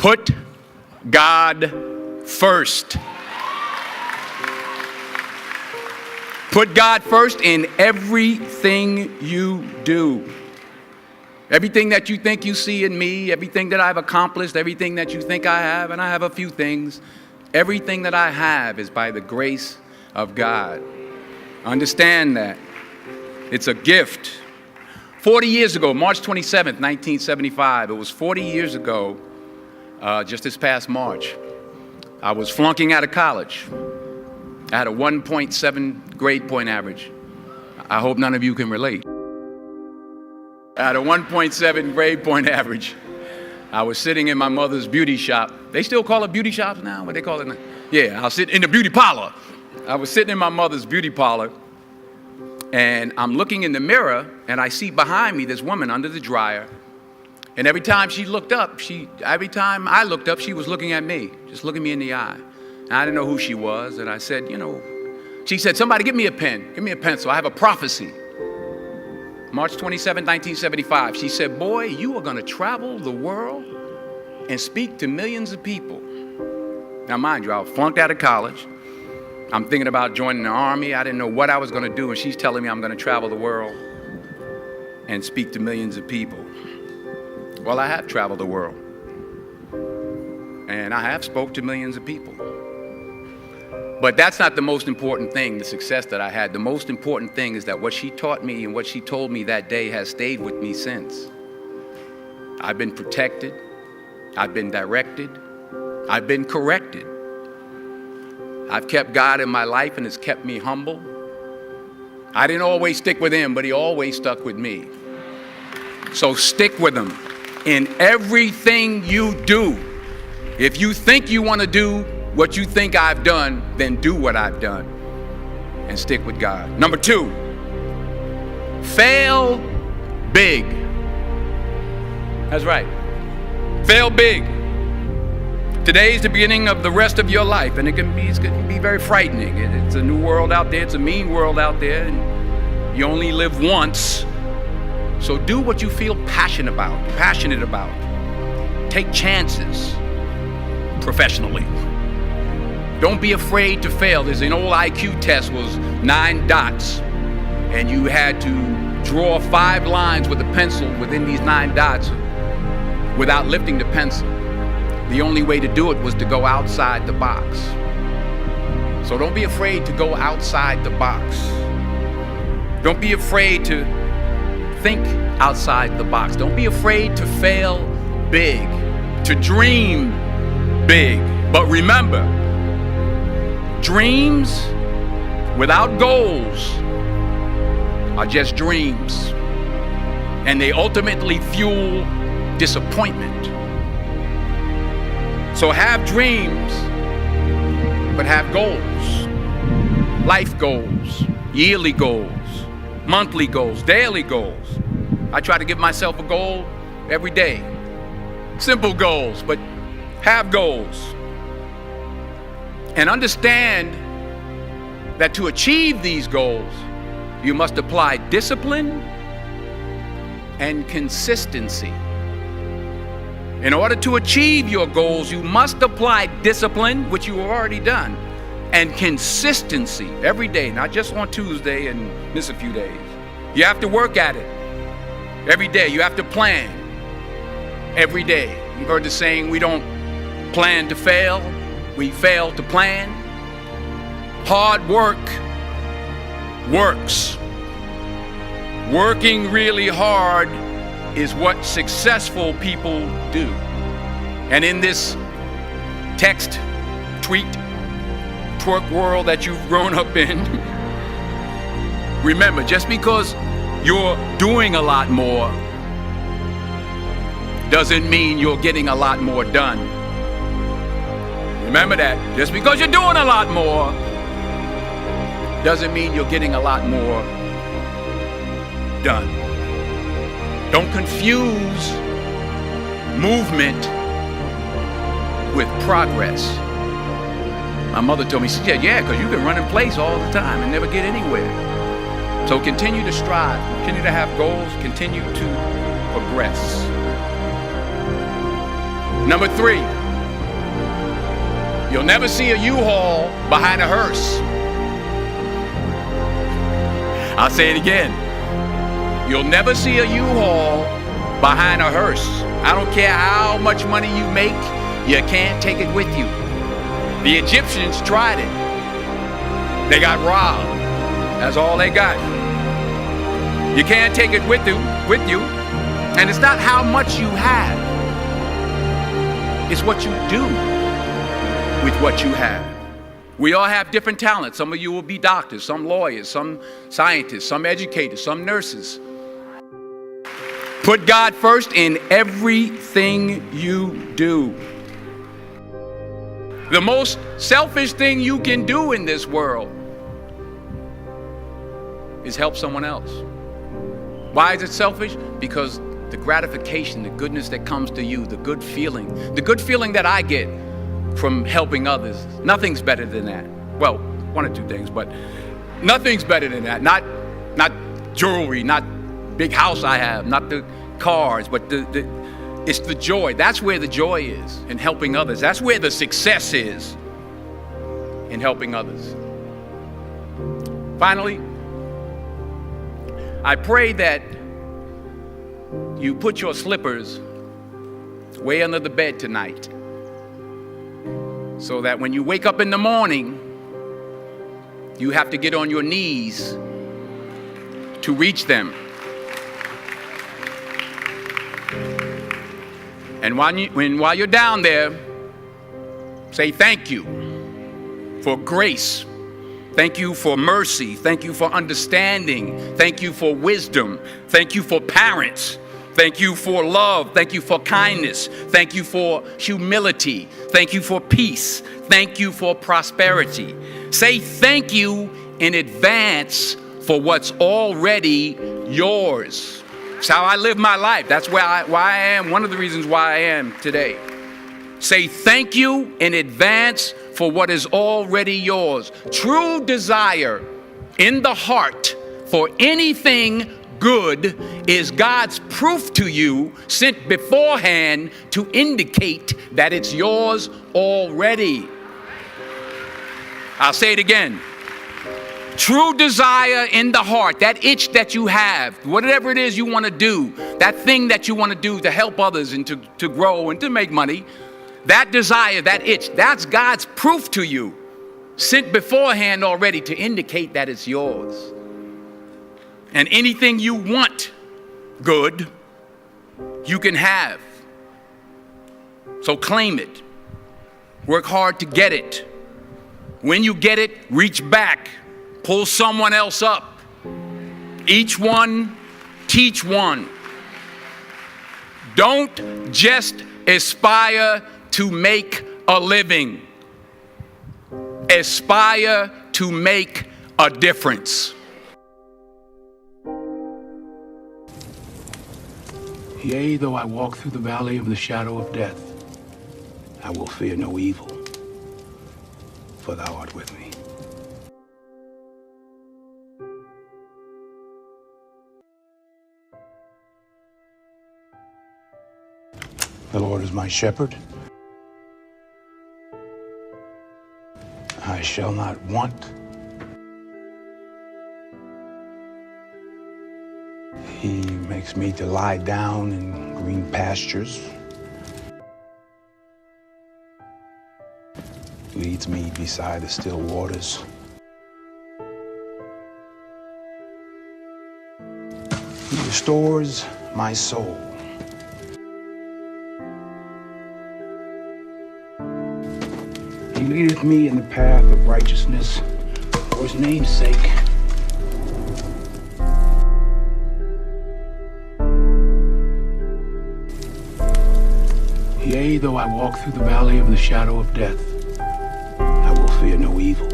Put God first. Put God first in everything you do. Everything that you think you see in me, everything that I've accomplished, everything that you think I have, and I have a few things, everything that I have is by the grace of God. Understand that. It's a gift. 40 years ago, March 27th, 1975, it was 40 years ago, just this past March, I was flunking out of college. I had a 1.7 grade point average. I hope none of you can relate. I had a 1.7 grade point average. I was sitting in my mother's beauty shop. They still call it beauty shops now? What they call it now? Yeah, I was sitting in the beauty parlor. I was sitting in my mother's beauty parlor, and I'm looking in the mirror, and I see behind me this woman under the dryer. And every time she looked up, every time I looked up, she was looking at me, just looking me in the eye. And I didn't know who she was, and I said, she said, somebody give me a pen, give me a pencil, I have a prophecy. March 27, 1975, she said, boy, you are going to travel the world and speak to millions of people. Now, mind you, I was flunked out of college. I'm thinking about joining the army. I didn't know what I was going to do, and she's telling me I'm going to travel the world and speak to millions of people. Well, I have traveled the world, and I have spoke to millions of people. But that's not the most important thing, the success that I had. The most important thing is that what she taught me and what she told me that day has stayed with me since. I've been protected. I've been directed. I've been corrected. I've kept God in my life, and it's kept me humble. I didn't always stick with him, but he always stuck with me. So stick with him in everything you do. If you think you want to do what you think I've done, then do what I've done and stick with God. Number 2, fail big. That's right. Fail big. Today is the beginning of the rest of your life, and it can be very frightening. It's a new world out there. It's a mean world out there, and you only live once. So do what you feel passionate about. Take chances professionally. Don't be afraid to fail. There's an old IQ test, was 9 dots, and you had to draw 5 lines with a pencil within these 9 dots without lifting the pencil. The only way to do it was to go outside the box. So don't be afraid to go outside the box. Don't be afraid to think outside the box. Don't be afraid to fail big, to dream big. But remember, dreams without goals are just dreams, and they ultimately fuel disappointment. So have dreams, but have goals. Life goals, yearly goals, monthly goals, daily goals. I try to give myself a goal every day. Simple goals, but have goals. And understand that to achieve these goals, you must apply discipline and consistency. In order to achieve your goals, you must apply discipline, which you have already done, and consistency every day, not just on Tuesday and miss a few days. You have to work at it every day. You have to plan every day. You've heard the saying, we don't plan to fail, we fail to plan. Hard work works. Working really hard is what successful people do. And in this text, tweet, twerk world that you've grown up in, remember, just because you're doing a lot more doesn't mean you're getting a lot more done. Remember that. Just because you're doing a lot more doesn't mean you're getting a lot more done. Don't confuse movement with progress. My mother told me, she said, yeah, because you can run in place all the time and never get anywhere. So continue to strive, continue to have goals, continue to progress. Number 3, you'll never see a U-Haul behind a hearse. I'll say it again. You'll never see a U-Haul behind a hearse. I don't care how much money you make, you can't take it with you. The Egyptians tried it. They got robbed. That's all they got. You can't take it with you. And it's not how much you have. It's what you do with what you have. We all have different talents. Some of you will be doctors, some lawyers, some scientists, some educators, some nurses. Put God first in everything you do. The most selfish thing you can do in this world is help someone else. Why is it selfish? Because the gratification, the goodness that comes to you, the good feeling that I get from helping others, nothing's better than that. Well, one or two things, but nothing's better than that. Not jewelry, not big house I have, not the cars, but it's the joy. That's where the joy is, in helping others. That's where the success is, in helping others. Finally, I pray that you put your slippers way under the bed tonight, so that when you wake up in the morning, you have to get on your knees to reach them. And while you're down there, say thank you for grace. Thank you for mercy. Thank you for understanding. Thank you for wisdom. Thank you for parents. Thank you for love. Thank you for kindness. Thank you for humility. Thank you for peace. Thank you for prosperity. Say thank you in advance for what's already yours. It's how I live my life. That's why I am, one of the reasons why I am today. Say thank you in advance for what is already yours. True desire in the heart for anything good is God's proof to you, sent beforehand to indicate that it's yours already. I'll say it again. True desire in the heart, that itch that you have, whatever it is you want to do, that thing that you want to do to help others and to grow and to make money, that desire, that itch, that's God's proof to you, sent beforehand already to indicate that it's yours. And anything you want good, you can have. So claim it. Work hard to get it. When you get it, reach back. Pull someone else up. Each one, teach one. Don't just aspire to make a living. Aspire to make a difference. Yea, though I walk through the valley of the shadow of death, I will fear no evil, for thou art with me. The Lord is my shepherd. I shall not want. He makes me to lie down in green pastures. Leads me beside the still waters. He restores my soul. He leadeth me in the path of righteousness for his name's sake. Yea, though I walk through the valley of the shadow of death, I will fear no evil,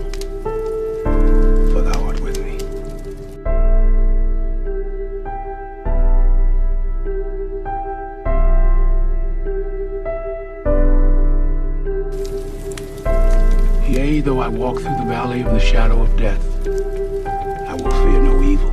for thou art with me. Yea, though I walk through the valley of the shadow of death, I will fear no evil,